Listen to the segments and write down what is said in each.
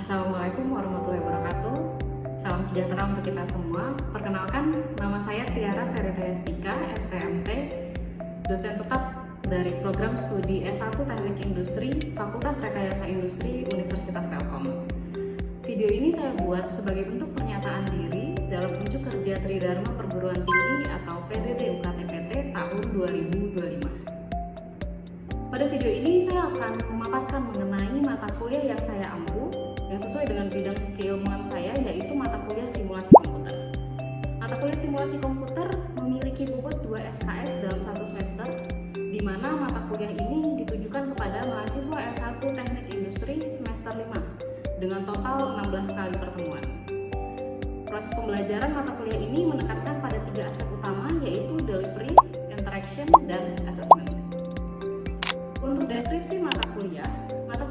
Assalamualaikum warahmatullahi wabarakatuh. Salam sejahtera untuk kita semua. Perkenalkan, nama saya Tiara Veritayastika, STMT, dosen tetap dari program studi S1 Teknik Industri, Fakultas Rekayasa Industri, Universitas Telkom. Video ini saya buat sebagai bentuk pernyataan diri dalam unjuk kerja Tridharma Perguruan Tinggi atau PDD UKT-PT tahun 2025. Pada video ini saya akan memaparkan mengenai mata kuliah yang saya ampu yang sesuai dengan bidang keilmuan saya, yaitu mata kuliah simulasi komputer. Mata kuliah simulasi komputer memiliki bobot 2 SKS dalam satu semester, di mana mata kuliah ini ditujukan kepada mahasiswa S1 Teknik Industri semester 5 dengan total 16 kali pertemuan. Proses pembelajaran mata kuliah ini menekankan pada 3 aspek utama, yaitu delivery, interaction, dan assessment. Untuk deskripsi mata kuliah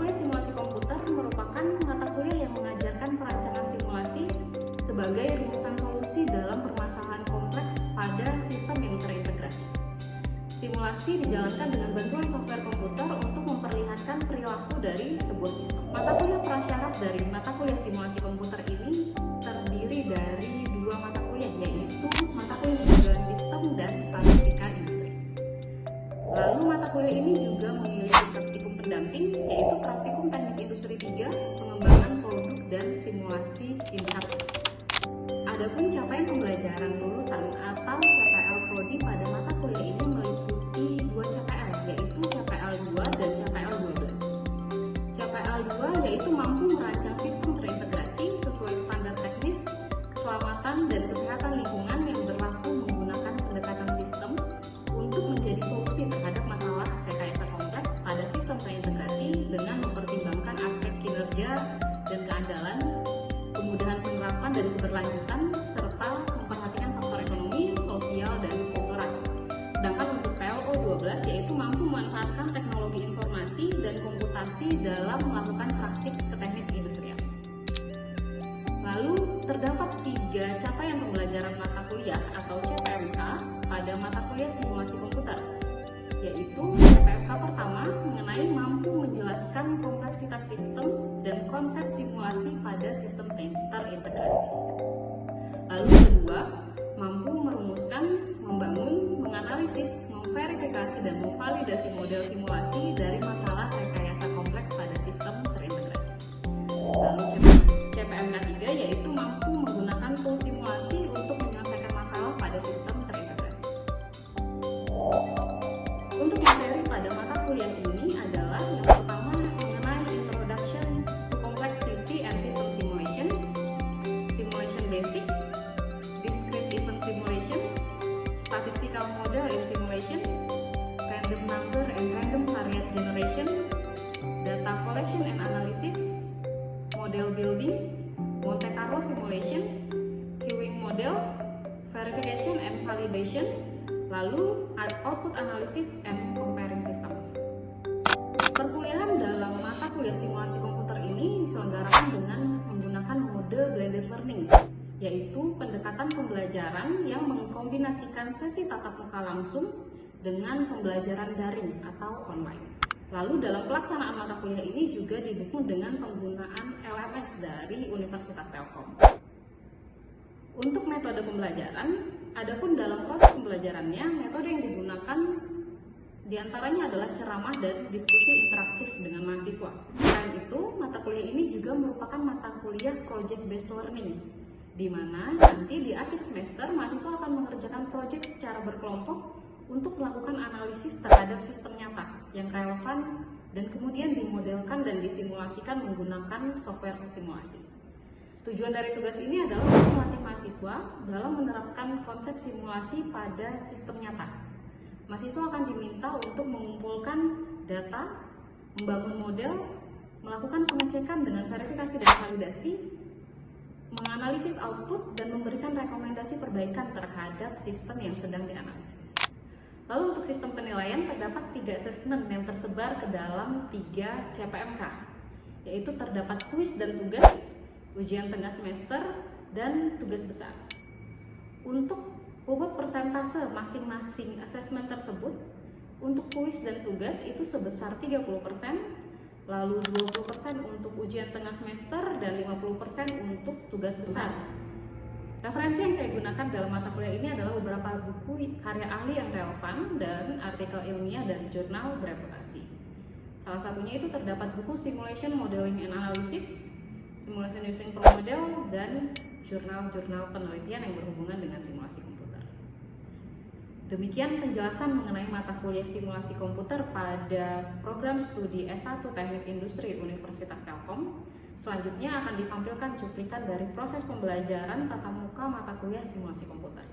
simulasi komputer merupakan mata kuliah yang mengajarkan perancangan simulasi sebagai rumusan solusi dalam permasalahan kompleks pada sistem yang terintegrasi. Simulasi dijalankan dengan bantuan software komputer untuk memperlihatkan perilaku dari sebuah sistem. Mata kuliah prasyarat dari mata kuliah simulasi komputer ini terdiri dari 2 mata kuliah, yaitu mata kuliah pengembangan sistem dan statistika industri. Lalu mata kuliah ini juga memiliki praktikum pendamping, yaitu praktikum teknik industri 3, pengembangan produk dan simulasi insight. Adapun capaian pembelajaran lulusan atau CPL Prodi pada mata kuliah ini meliputi 2 CPL, yaitu CPL 2 dan CPL 12. CPL 2 yaitu mampu merancang sistem terintegrasi sesuai standar teknis, keselamatan dan kesehatan lingkungan yang berlaku menggunakan pendekatan sistem untuk menjadi solusi terhadap masalah rekayasa kompleks pada sistem terintegrasi dengan mempertimbangkan aspek kinerja dan keandalan, kemudahan penerapan dan keberlanjutan, serta memperhatikan faktor ekonomi, sosial, dan kultural. Sedangkan untuk PLO 12 yaitu mampu memanfaatkan teknologi informasi dan komputasi dalam melakukan praktik ke teknik industrial. Lalu terdapat 3 capaian pembelajaran mata kuliah atau CPMK pada mata kuliah simulasi komputer, yaitu CPMK pertama mengenai mampu menjelaskan kompleksitas sistem dan konsep simulasi pada sistem terintegrasi. Lalu kedua, mampu merumuskan, membangun, menganalisis, memverifikasi dan memvalidasi model simulasi dari masalah rekayasa kompleks pada sistem terintegrasi. Lalu CPMK 3 yaitu mampu menggunakan tool simulasi untuk menyelesaikan masalah pada sistem terintegrasi. Untuk materi pada mata kuliah ini adalah yang pertama mengenai Introduction to Complexity and System Simulation, Simulation Basic, Discrete Event Simulation, Statistical Model in Simulation, Random Number and Random Variate Generation, Data Collection and Analysis, Model Building, Monte Carlo Simulation, Queuing Model, Verification and Validation, lalu Output Analysis and Comparing System. Perkuliahan dalam mata kuliah simulasi komputer ini diselenggarakan dengan menggunakan mode blended learning, yaitu pendekatan pembelajaran yang mengkombinasikan sesi tatap muka langsung dengan pembelajaran daring atau online. Lalu dalam pelaksanaan mata kuliah ini juga didukung dengan penggunaan LMS dari Universitas Telkom. Untuk metode pembelajaran, adapun dalam proses pembelajarannya, metode yang digunakan diantaranya adalah ceramah dan diskusi interaktif dengan mahasiswa. Selain itu, mata kuliah ini juga merupakan mata kuliah project based learning, di mana nanti di akhir semester mahasiswa akan mengerjakan proyek secara berkelompok untuk melakukan analisis terhadap sistem nyata yang relevan dan kemudian dimodelkan dan disimulasikan menggunakan software simulasi. Tujuan dari tugas ini adalah untuk melatih mahasiswa dalam menerapkan konsep simulasi pada sistem nyata. Mahasiswa akan diminta untuk mengumpulkan data, membangun model, melakukan pengecekan dengan verifikasi dan validasi, menganalisis output, dan memberikan rekomendasi perbaikan terhadap sistem yang sedang dianalisis. Lalu untuk sistem penilaian terdapat 3 asesmen yang tersebar ke dalam 3 CPMK, yaitu terdapat kuis dan tugas, ujian tengah semester, dan tugas besar. Untuk bobot persentase masing-masing asesmen tersebut, untuk kuis dan tugas itu sebesar 30%, lalu 20% untuk ujian tengah semester, dan 50% untuk tugas besar. Referensi yang saya gunakan dalam mata kuliah ini adalah beberapa buku karya ahli yang relevan dan artikel ilmiah dari jurnal bereputasi. Salah satunya itu terdapat buku Simulation Modeling and Analysis, Simulation Using Pro Model, dan jurnal-jurnal penelitian yang berhubungan dengan simulasi komputer. Demikian penjelasan mengenai mata kuliah simulasi komputer pada program studi S1 Teknik Industri Universitas Telkom. Selanjutnya akan ditampilkan cuplikan dari proses pembelajaran tatap muka mata kuliah simulasi komputer.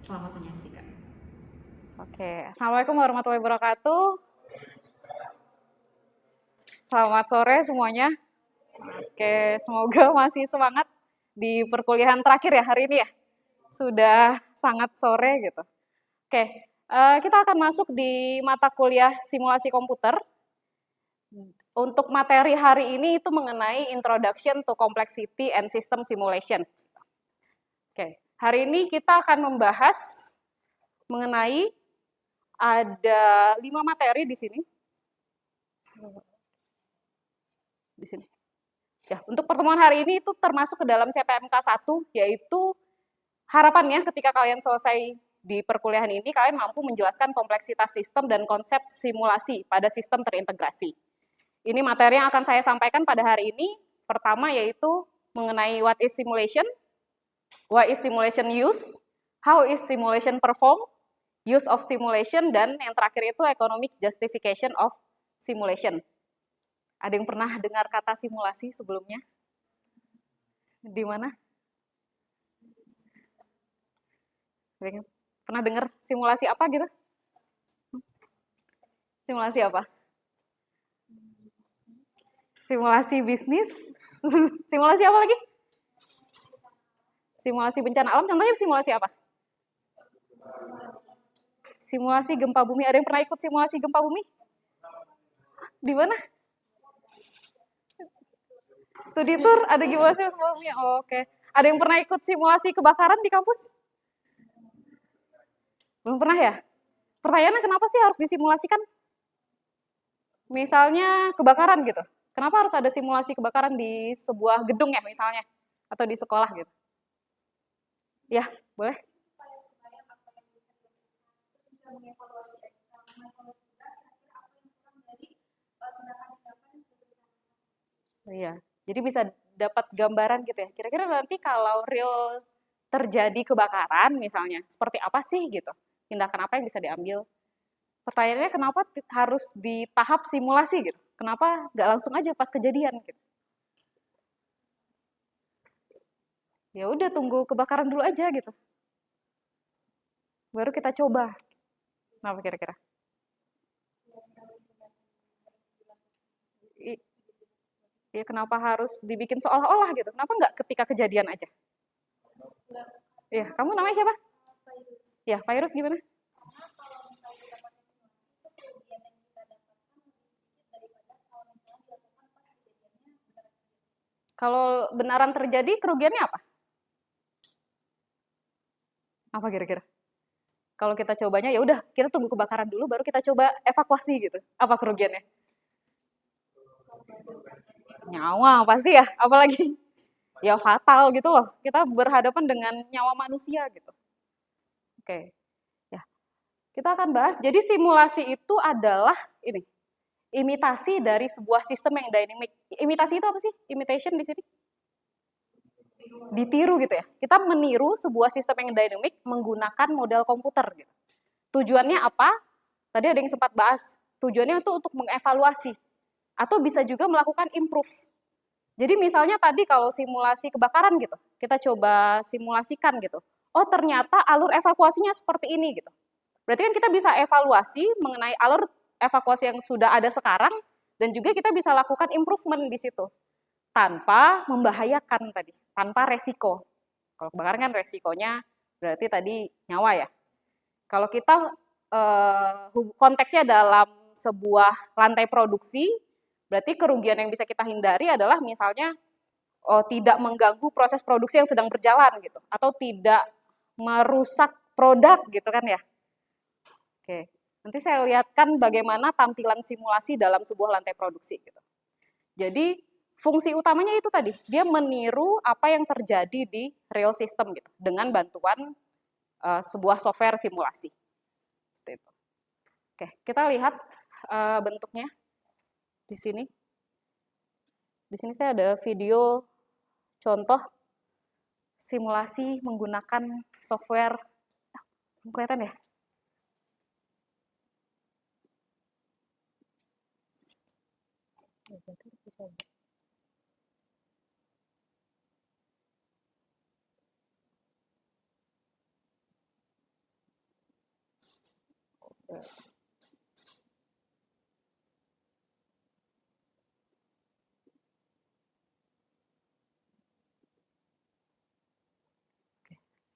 Selamat menyaksikan. Oke, Assalamualaikum warahmatullahi wabarakatuh. Selamat sore semuanya. Oke, semoga masih semangat di perkuliahan terakhir ya hari ini ya. Sudah sangat sore gitu. Oke, kita akan masuk di mata kuliah simulasi komputer. Untuk materi hari ini itu mengenai Introduction to Complexity and System Simulation. Oke, hari ini kita akan membahas mengenai ada 5 materi di sini. Ya, untuk pertemuan hari ini itu termasuk ke dalam CPMK 1, yaitu harapannya ketika kalian selesai di perkuliahan ini, kalian mampu menjelaskan kompleksitas sistem dan konsep simulasi pada sistem terintegrasi. Ini materi yang akan saya sampaikan pada hari ini. Pertama yaitu mengenai what is simulation, what is simulation use, how is simulation performed, use of simulation, dan yang terakhir itu economic justification of simulation. Ada yang pernah dengar kata simulasi sebelumnya? Di mana? Pernah dengar simulasi apa gitu? Simulasi apa? Simulasi bisnis? Simulasi apa lagi? Simulasi bencana alam, contohnya simulasi apa? Simulasi gempa bumi. Ada yang pernah ikut simulasi gempa bumi? Di mana? Studi tour, ada simulasi gempa bumi? Oh, oke. Ada yang pernah ikut simulasi kebakaran di kampus? Belum pernah ya? Pertanyaannya kenapa sih harus disimulasikan? Misalnya kebakaran gitu. Kenapa harus ada simulasi kebakaran di sebuah gedung ya misalnya? Atau di sekolah gitu? Ya, boleh. Iya, jadi bisa dapat gambaran gitu ya. Kira-kira nanti kalau real terjadi kebakaran misalnya, seperti apa sih gitu? Tindakan apa yang bisa diambil? Pertanyaannya kenapa harus di tahap simulasi gitu? Kenapa nggak langsung aja pas kejadian gitu? Ya udah tunggu kebakaran dulu aja gitu. Baru kita coba. Kenapa kira-kira? Ya kenapa harus dibikin seolah-olah gitu? Kenapa nggak ketika kejadian aja? Ya, kamu namanya siapa? Ya, Virus gimana? Kalau benaran terjadi, kerugiannya apa? Apa kira-kira? Kalau kita cobanya ya udah, kita tunggu kebakaran dulu baru kita coba evakuasi gitu. Apa kerugiannya? Nyawa pasti ya, apalagi ya fatal gitu loh. Kita berhadapan dengan nyawa manusia gitu. Oke. Ya. Kita akan bahas. Jadi simulasi itu adalah ini. Imitasi dari sebuah sistem yang dynamic. Imitasi itu apa sih? Imitation di sini? Ditiru gitu ya. Kita meniru sebuah sistem yang dynamic menggunakan model komputer gitu. Tujuannya apa? Tadi ada yang sempat bahas. Tujuannya itu untuk mengevaluasi atau bisa juga melakukan improve. Jadi misalnya tadi kalau simulasi kebakaran gitu, kita coba simulasikan gitu. Oh ternyata alur evakuasinya seperti ini gitu. Berarti kan kita bisa evaluasi mengenai alur evakuasi yang sudah ada sekarang dan juga kita bisa lakukan improvement di situ tanpa membahayakan tadi, tanpa resiko. Kalau kebakaran kan resikonya berarti tadi nyawa ya. Kalau kita konteksnya dalam sebuah lantai produksi, berarti kerugian yang bisa kita hindari adalah misalnya tidak mengganggu proses produksi yang sedang berjalan gitu, atau tidak merusak produk gitu kan ya. Oke, nanti saya lihatkan bagaimana tampilan simulasi dalam sebuah lantai produksi gitu. Jadi fungsi utamanya itu tadi, dia meniru apa yang terjadi di real system gitu, dengan bantuan sebuah software simulasi. Seperti itu. Oke, kita lihat bentuknya di sini. Di sini saya ada video contoh simulasi menggunakan software. Kelihatan ya?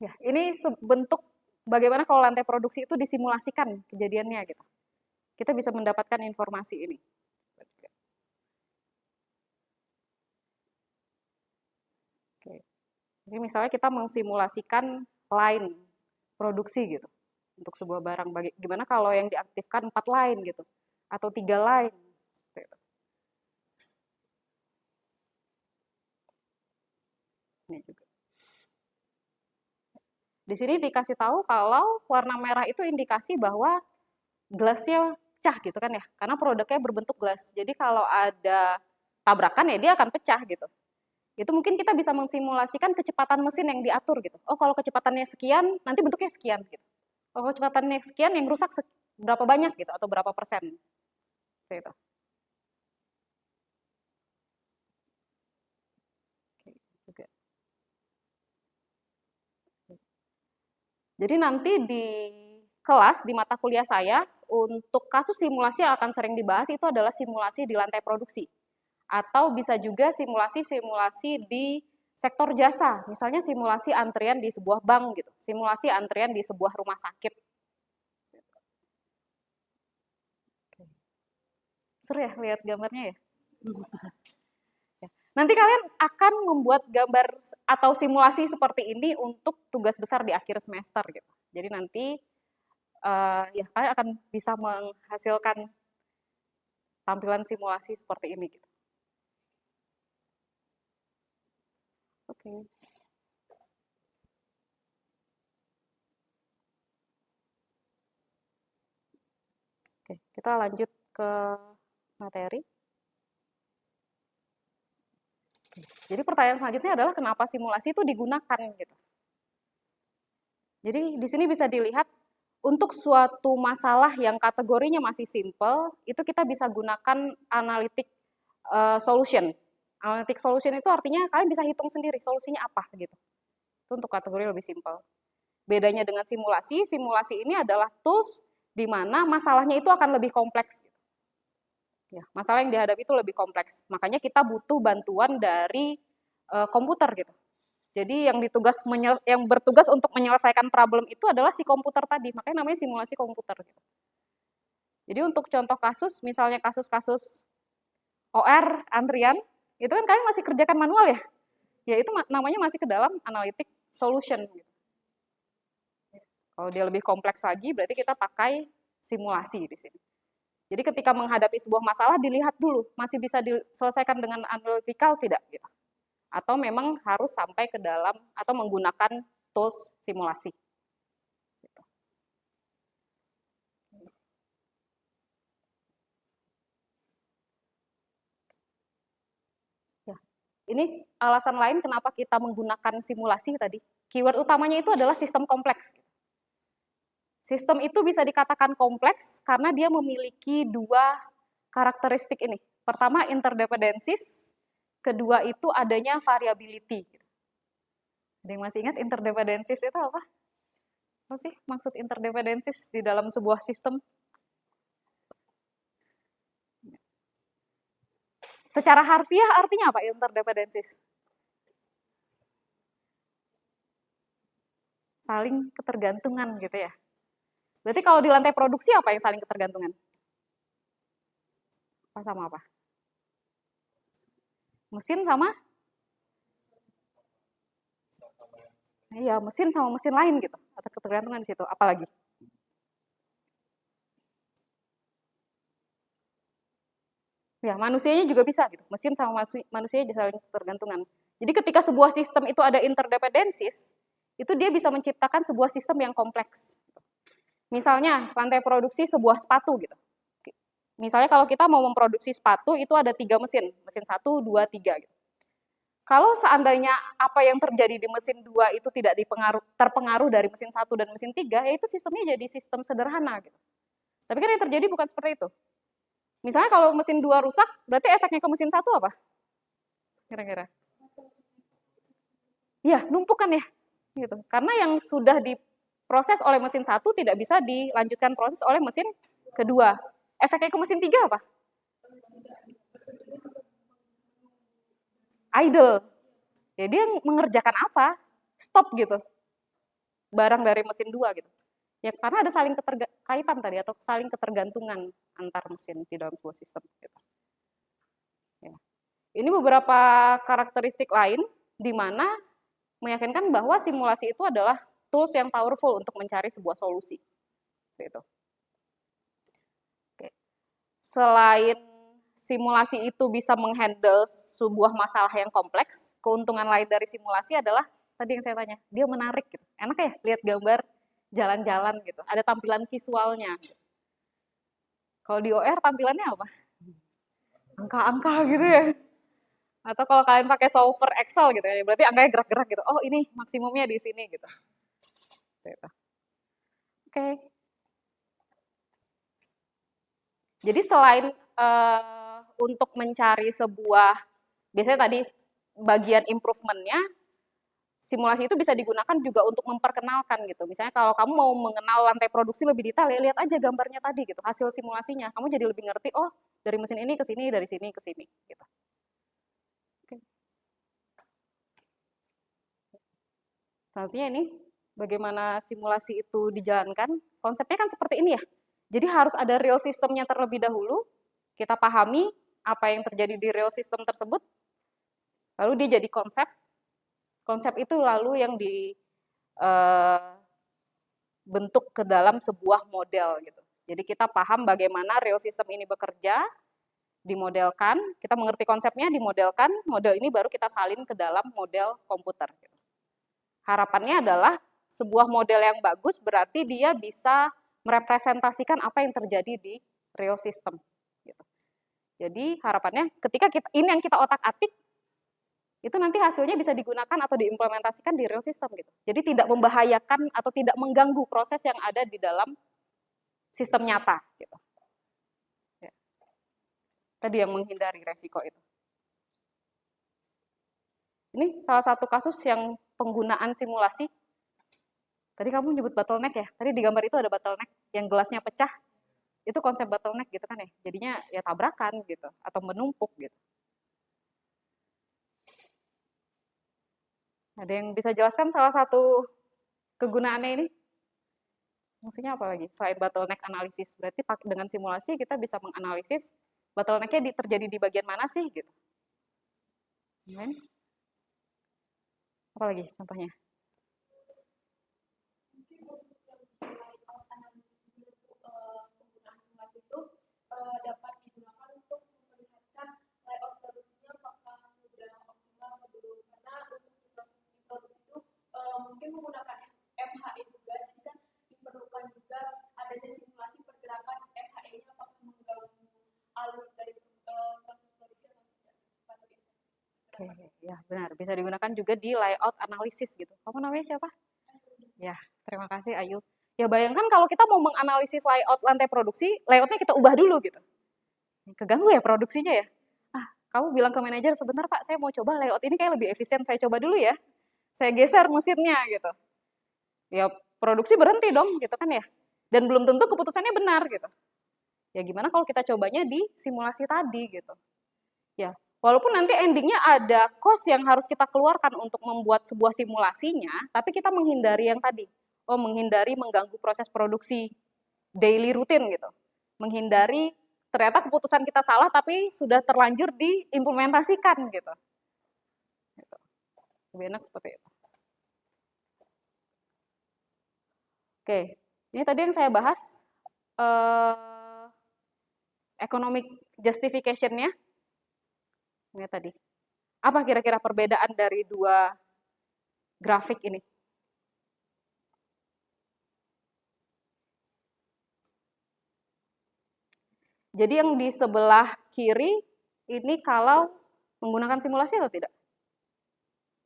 Ya, ini bentuk bagaimana kalau lantai produksi itu disimulasikan kejadiannya gitu. Kita bisa mendapatkan informasi ini. Oke. Jadi misalnya kita mengsimulasikan line produksi gitu untuk sebuah barang. Gimana kalau yang diaktifkan 4 line gitu atau 3 line? Ini juga. Di sini dikasih tahu kalau warna merah itu indikasi bahwa gelasnya pecah gitu kan ya, karena produknya berbentuk gelas. Jadi kalau ada tabrakan ya dia akan pecah gitu. Itu mungkin kita bisa mensimulasikan kecepatan mesin yang diatur gitu. Oh kalau kecepatannya sekian, nanti bentuknya sekian gitu. Kalau kecepatannya sekian, yang rusak berapa banyak gitu atau berapa persen. Gitu. Jadi nanti di kelas, di mata kuliah saya, untuk kasus simulasi yang akan sering dibahas itu adalah simulasi di lantai produksi. Atau bisa juga simulasi-simulasi di sektor jasa, misalnya simulasi antrian di sebuah bank gitu, simulasi antrian di sebuah rumah sakit. Seru ya lihat gambarnya ya? Nanti kalian akan membuat gambar atau simulasi seperti ini untuk tugas besar di akhir semester gitu. Jadi nanti ya kalian akan bisa menghasilkan tampilan simulasi seperti ini gitu. Oke. Oke, kita lanjut ke materi. Jadi pertanyaan selanjutnya adalah kenapa simulasi itu digunakan gitu. Jadi di sini bisa dilihat untuk suatu masalah yang kategorinya masih simple, itu kita bisa gunakan analytic solution. Analytic solution itu artinya kalian bisa hitung sendiri solusinya apa gitu. Itu untuk kategori lebih simple. Bedanya dengan simulasi, simulasi ini adalah tools di mana masalahnya itu akan lebih kompleks. Ya, masalah yang dihadapi itu lebih kompleks. Makanya kita butuh bantuan dari komputer gitu. Jadi yang bertugas untuk menyelesaikan problem itu adalah si komputer tadi. Makanya namanya simulasi komputer gitu. Jadi untuk contoh kasus, misalnya kasus-kasus OR antrian, itu kan kalian masih kerjakan manual ya? Ya itu namanya masih ke dalam analytic solution gitu. Kalau dia lebih kompleks lagi, berarti kita pakai simulasi di sini. Jadi ketika menghadapi sebuah masalah, dilihat dulu, masih bisa diselesaikan dengan analytical tidak? Gitu. Atau memang harus sampai ke dalam, atau menggunakan tools simulasi. Gitu. Ya. Ini alasan lain kenapa kita menggunakan simulasi tadi. Keyword utamanya itu adalah sistem kompleks. Sistem itu bisa dikatakan kompleks karena dia memiliki dua karakteristik ini. Pertama, interdependencies. Kedua itu adanya variability. Ada yang masih ingat interdependencies itu apa? Apa sih maksud interdependencies di dalam sebuah sistem? Secara harfiah artinya apa interdependencies? Saling ketergantungan gitu ya. Berarti kalau di lantai produksi apa yang saling ketergantungan? Apa sama apa? Mesin sama? Iya, mesin sama mesin lain gitu. Atau ketergantungan di situ. Apalagi? Ya, manusianya juga bisa gitu. Mesin sama manusia saling tergantungan. Jadi ketika sebuah sistem itu ada interdependencies, itu dia bisa menciptakan sebuah sistem yang kompleks. Misalnya rantai produksi sebuah sepatu gitu. Misalnya kalau kita mau memproduksi sepatu itu ada 3 mesin, mesin 1, 2, 3 gitu. Kalau seandainya apa yang terjadi di mesin 2 itu tidak terpengaruh dari mesin 1 dan mesin 3, ya itu sistemnya jadi sistem sederhana gitu. Tapi kan yang terjadi bukan seperti itu. Misalnya kalau mesin 2 rusak, berarti efeknya ke mesin 1 apa? Kira-kira. Ya, numpukan ya. Gitu. Karena yang sudah diproses oleh mesin 1 tidak bisa dilanjutkan proses oleh mesin kedua. Efeknya ke mesin 3 apa? Idle. Ya dia mengerjakan apa? Stop gitu. Barang dari mesin 2 gitu. Ya karena ada saling keterkaitan tadi atau saling ketergantungan antar mesin di dalam sebuah sistem gitu. Ya. Ini beberapa karakteristik lain di mana meyakinkan bahwa simulasi itu adalah tools yang powerful untuk mencari sebuah solusi. Gitu. Oke. Selain simulasi itu bisa menghandle sebuah masalah yang kompleks, keuntungan lain dari simulasi adalah tadi yang saya tanya, dia menarik gitu. Enak ya lihat gambar jalan-jalan gitu, ada tampilan visualnya. Kalau di OR tampilannya apa? Angka-angka gitu ya. Atau kalau kalian pakai software Excel gitu ya, berarti angkanya gerak-gerak gitu. Oh ini maksimumnya di sini gitu. Oke. Jadi selain untuk mencari sebuah, biasanya tadi bagian improvementnya, simulasi itu bisa digunakan juga untuk memperkenalkan gitu. Misalnya kalau kamu mau mengenal lantai produksi lebih detail, ya lihat aja gambarnya tadi gitu, hasil simulasinya. Kamu jadi lebih ngerti, oh dari mesin ini ke sini, dari sini ke sini gitu. Oke. Selanjutnya ini, bagaimana simulasi itu dijalankan. Konsepnya kan seperti ini ya. Jadi harus ada real systemnya terlebih dahulu, kita pahami apa yang terjadi di real system tersebut, lalu dia jadi konsep. Konsep itu lalu yang dibentuk ke dalam sebuah model gitu. Jadi kita paham bagaimana real system ini bekerja, dimodelkan, kita mengerti konsepnya, dimodelkan, model ini baru kita salin ke dalam model komputer. Gitu. Harapannya adalah sebuah model yang bagus berarti dia bisa merepresentasikan apa yang terjadi di real system. Gitu. Jadi harapannya ketika ini yang kita otak-atik, itu nanti hasilnya bisa digunakan atau diimplementasikan di real system gitu. Jadi tidak membahayakan atau tidak mengganggu proses yang ada di dalam sistem nyata gitu. Ya. Tadi yang menghindari resiko itu. Ini salah satu kasus yang penggunaan simulasi. Tadi kamu nyebut bottleneck ya. Tadi di gambar itu ada bottleneck yang gelasnya pecah. Itu konsep bottleneck gitu kan ya. Jadinya ya tabrakan gitu atau menumpuk gitu. Ada yang bisa jelaskan salah satu kegunaannya ini? Fungsinya apa lagi? Selain bottleneck analisis, berarti dengan simulasi kita bisa menganalisis bottleneck-nya terjadi di bagian mana sih gitu. Apa lagi contohnya? Dapat digunakan untuk memperlihatkan layout produksinya apakah sudah optimal atau belum, karena untuk produksi itu mungkin menggunakan MHE juga, jadi kan diperlukan juga adanya simulasi pergerakan MHE-nya apakah mengganggu alur dari proses produksi atau tidak. Oke, ya benar, bisa digunakan juga di layout analisis gitu. Kamu namanya siapa? Ya, terima kasih Ayu. Ya bayangkan kalau kita mau menganalisis layout lantai produksi, layoutnya kita ubah dulu gitu. Keganggu ya produksinya ya. Kamu bilang ke manajer, sebentar Pak, saya mau coba layout ini kayak lebih efisien, saya coba dulu ya. Saya geser mesinnya gitu. Ya produksi berhenti dong gitu kan ya. Dan belum tentu keputusannya benar gitu. Ya gimana kalau kita cobanya di simulasi tadi gitu. Ya, walaupun nanti endingnya ada cost yang harus kita keluarkan untuk membuat sebuah simulasinya, tapi kita menghindari yang tadi. Menghindari mengganggu proses produksi daily rutin gitu. Menghindari ternyata keputusan kita salah tapi sudah terlanjur diimplementasikan gitu. Lebih enak seperti itu. Oke, ini tadi yang saya bahas economic justification-nya. Ini tadi. Apa kira-kira perbedaan dari dua grafik ini? Jadi yang di sebelah kiri ini kalau menggunakan simulasi atau tidak?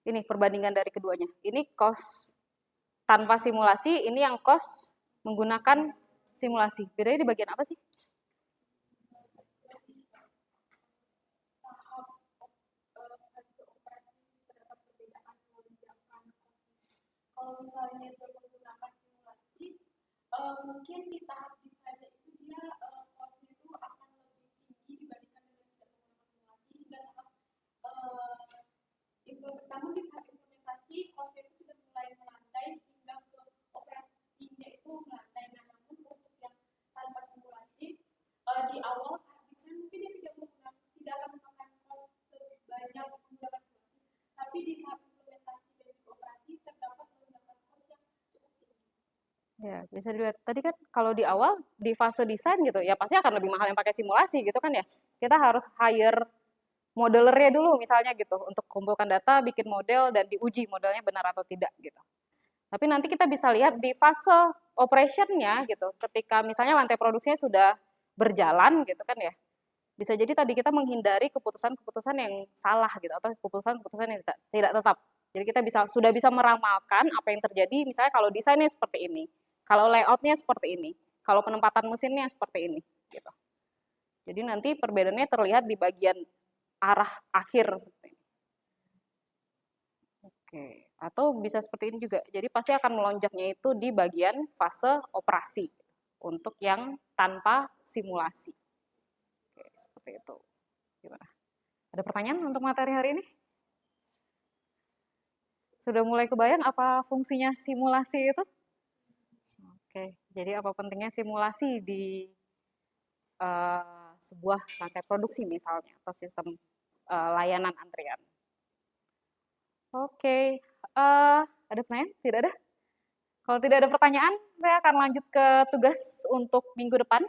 Ini perbandingan dari keduanya. Ini cost tanpa simulasi, ini yang cost menggunakan simulasi. Bedanya di bagian apa sih? Kalau misalnya dia menggunakan simulasi, mungkin di tahap desainnya itu dia cost-nya itu akan lebih tinggi dibandingkan dengan tidak menggunakan simulasi, hingga tahap namun di tahap implementasi cost-nya itu sudah mulai melandai hingga ke operasinya itu melandai. Nah, namun untuk yang tanpa simulasi di awal tahap desain mungkin dia tidak akan memakan cost sebanyak menggunakan simulasi, tapi di tahap implementasi dan di operasi terdapat menggunakan cost yang cukup tinggi. Ya, bisa dilihat. Tadi kan kalau di awal, di fase desain gitu, ya pasti akan lebih mahal yang pakai simulasi gitu kan ya. Kita harus hire modelernya dulu misalnya gitu, untuk kumpulkan data, bikin model, dan diuji modelnya benar atau tidak gitu. Tapi nanti kita bisa lihat di fase operation-nya gitu, ketika misalnya lantai produksinya sudah berjalan gitu kan ya, bisa jadi tadi kita menghindari keputusan-keputusan yang salah gitu, atau keputusan-keputusan yang tidak tetap. Jadi kita sudah bisa meramalkan apa yang terjadi, misalnya kalau desainnya seperti ini, kalau layout-nya seperti ini, kalau penempatan mesinnya seperti ini gitu. Jadi nanti perbedaannya terlihat di bagian arah akhir seperti ini. Oke, atau bisa seperti ini juga. Jadi pasti akan melonjaknya itu di bagian fase operasi untuk yang tanpa simulasi. Oke, seperti itu. Gimana? Ada pertanyaan untuk materi hari ini? Sudah mulai kebayang apa fungsinya simulasi itu? Oke, jadi apa pentingnya simulasi di sebuah rantai produksi misalnya, atau sistem layanan antrian. Oke, ada pertanyaan? Tidak ada? Kalau tidak ada pertanyaan, saya akan lanjut ke tugas untuk minggu depan.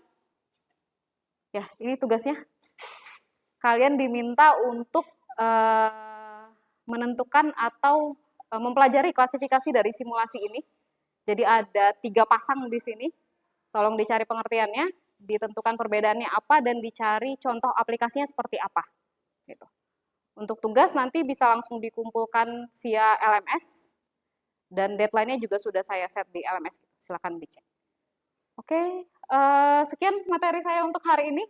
Ya, ini tugasnya. Kalian diminta untuk menentukan atau mempelajari klasifikasi dari simulasi ini. Jadi ada 3 pasang di sini. Tolong dicari pengertiannya, ditentukan perbedaannya apa, dan dicari contoh aplikasinya seperti apa. Gitu. Untuk tugas nanti bisa langsung dikumpulkan via LMS, dan deadline-nya juga sudah saya set di LMS. Silakan dicek. Oke, sekian materi saya untuk hari ini.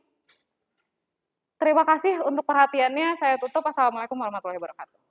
Terima kasih untuk perhatiannya. Saya tutup. Assalamualaikum warahmatullahi wabarakatuh.